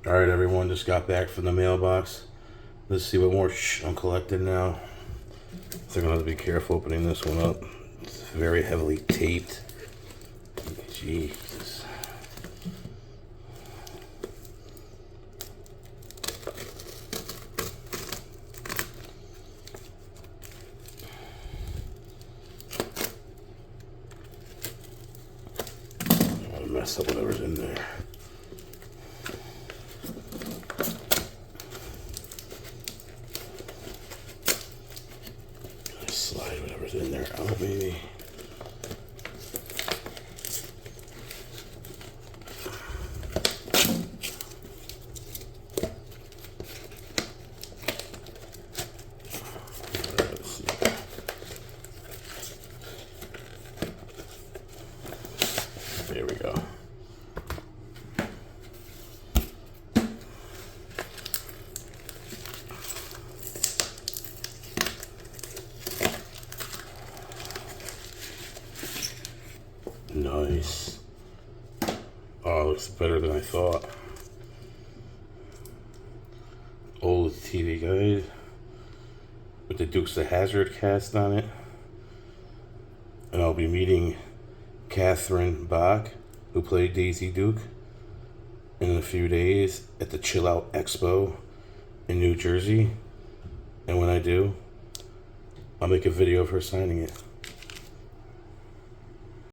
Alright everyone, just got back from the mailbox. Let's see what more I'm collecting now. So I'm gonna have to be careful opening this one up. It's very heavily taped. Jesus. I'll mess up whatever's in there. Slide whatever's in there out, maybe. Let's see. There we go. Nice. Oh, it looks better than I thought. Old TV guide with the Dukes of Hazzard cast on it. And I'll be meeting Catherine Bach, who played Daisy Duke, in a few days at the Chill Out Expo in New Jersey. And when I do, I'll make a video of her signing it.